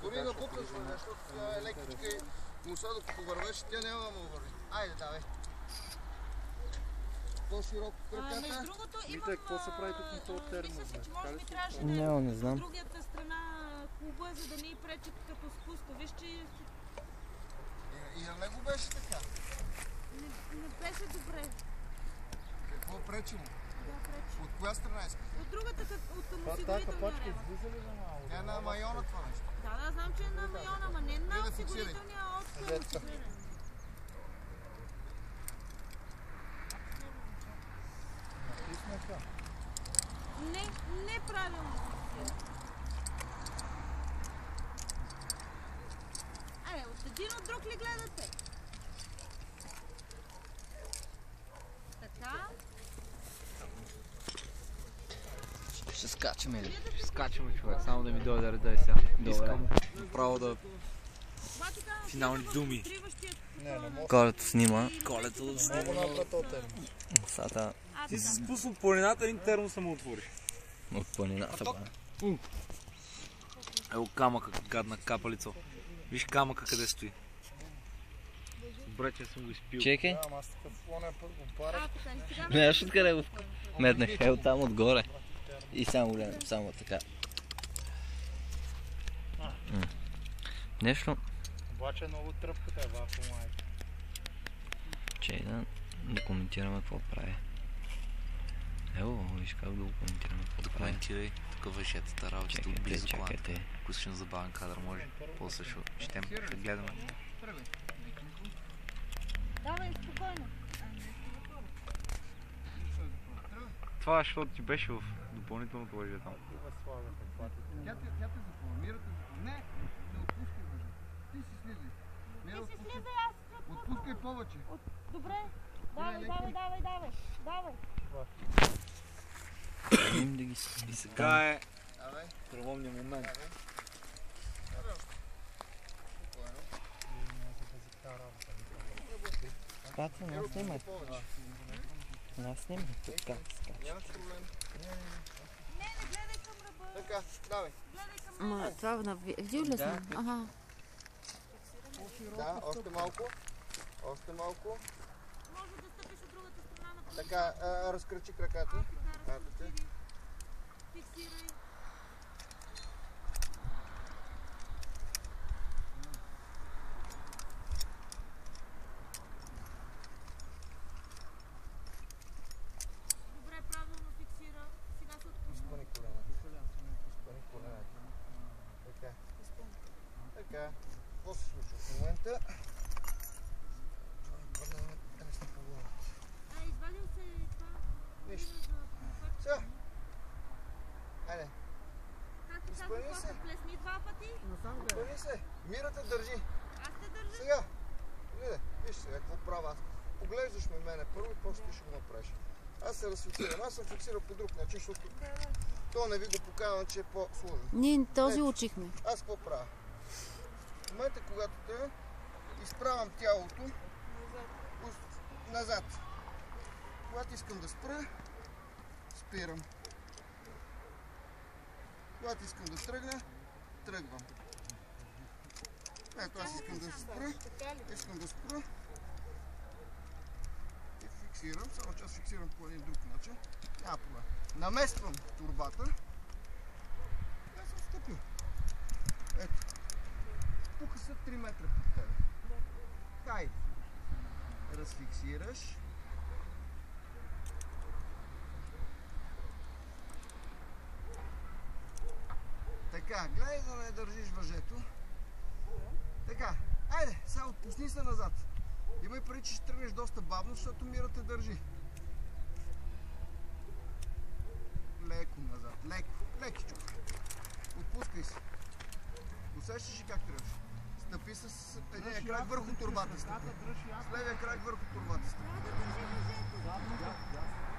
Дори на буква сме, защото тя е лекичка и муса докато вървеш, тя няма да му върви. Айде, давай. По-широко краката. Между другото имам... Какво се прави тук на този термос? Мисля си, че може би трябваше да не знам. от другата страна клуба, за да не й пречат като спуска. Виж, че... И на него беше така. Не беше добре. Какво пречи му? Да, пречи. От коя страна иска? От другата, от към осигурителния рема. Тя е на майона това нещо. Да, знам, че е на майона, ама не на осигурителния, а от към осигурителния. Не правилно. Айде, от един от друг ли гледате? Така. Ще скачаме ли? Ще скачаме, човек, само да ми дойде реда и сега. Искам право да... Финални думи. Колето снима. Колето да снима. Сата Ти си спуснал от планината, един термос само отвориш. от планината. Ево камъка, гадна капалицо. Виж камъка къде стои. Добре, че съм го изпил. Чекай. Аз такъв слон е път го пара. Знаеш откъде го метнах? Ел там отгоре. И само гледам, само така. Нещо. Обаче много тръпката е вафо майка. Че да коментираме какво прави. Ево, виж как да го коментираме какво прави. Коментирай, тук въжетата работа, тук близо колата. Чакайте. Ако искаш на забавен кадър, може. После ще гледаме. Давай, спокойно. Това, защото ти беше в допълнителното въже там. Тя те запълва. Мира те запълва. Не отпускай въже. Ти си слизай. Мира Слизай, аз... отпускай повече. Добре. Давай. Им да ги И сега е преломният момент. Катя, не снимай. Не снимай. Тук как скача. Нямаш проблем. Не гледай към ръба. Така, давай. Гледай към Ма, това на видео ли сме? Ага. Да, още малко. Още малко. Може да стъпиш от другата страна на Така, разкръчи краката. Фиксирай. Добре, правилно фиксира. Сега се отпуска. Спъни колена. Спъни колена. Така. Така. Какво се случва в момента? Извадил се това. Нищо. Сега. Айде. Както Изпълни казах, се. после плесни два пъти. Спъни се. Мира те държи. Аз те държа. Сега. Гледай. Виж сега какво правя аз. Поглеждаш ме мене първо и после ти ще го направиш. Аз се разфиксирам. Аз съм фиксирал по друг начин, защото то не ви го показвам, че е по-сложно. Ние този учихме. Аз какво правя? В момента, когато те изправям тялото назад. Когато искам да спра, спирам. Когато искам да тръгна, тръгвам. Ето аз искам да спра, и фиксирам, само че аз фиксирам по един друг начин. Няма проблем. Намествам турбата. И съм стъпил. Ето. Тук са 3 метра под тебе. Дай. Разфиксираш. Така, гледай да не държиш въжето. Така, айде, сега отпусни се назад. Имай преди, че ще тръгнеш доста бавно, защото Мира те държи. Леко назад, лекичко. Отпускай се. Усещаш ли как тръгваш? Стъпи с едния крак върху турбата. С левия крак върху турбата.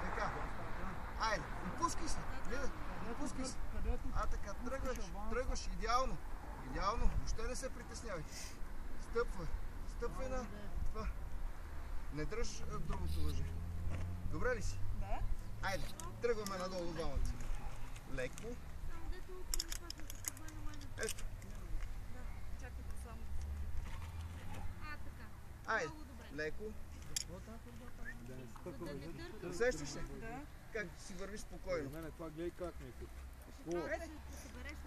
Така. Айде, отпускай се. Отпускай се. Така, тръгваш. Идеално. Въобще не се притеснявай. Стъпвай на това. Не дръж другото въже. Добре ли си? Да. Айде, тръгваме надолу двамата. Леко. Ето. Айде, леко. Усещаш ли? Как си вървиш спокойно. Това гледай как ми е тук.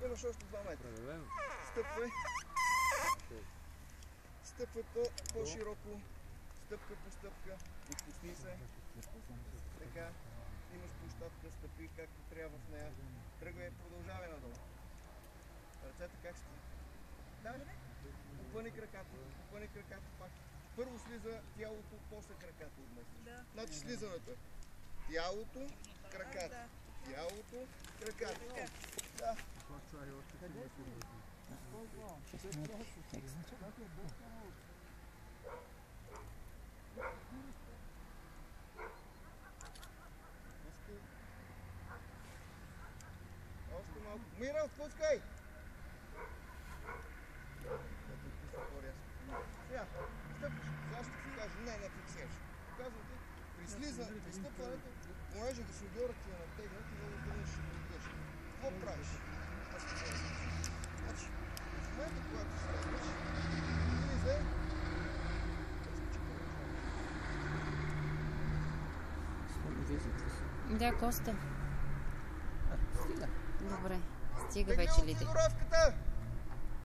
Имаш още 2 метра. Стъпвай. Стъпвай по-широко. Стъпка по стъпка. Отпусни се. Така. Имаш площадка, стъпи както трябва в нея. Тръгвай, продължавай надолу. Ръцете как сте? Да, опъни краката пак. Първо слиза тялото, после краката отместиш. Да. Значи слизането е тялото, краката. Тялото, краката. Да. Още малко. Мира, отпускай! Сега, стъпваш. Сега ще ти кажа, не фиксираш. Казвам ти, при слизането, при стъпването, понеже да се отгоре ти я натегнат и много трудно ще го отгъжи. Какво правиш? Значи, в момента, когато слезеш, влизай, Да, Коста. стига. Добре, стига вече ли? Теглил фигуровката!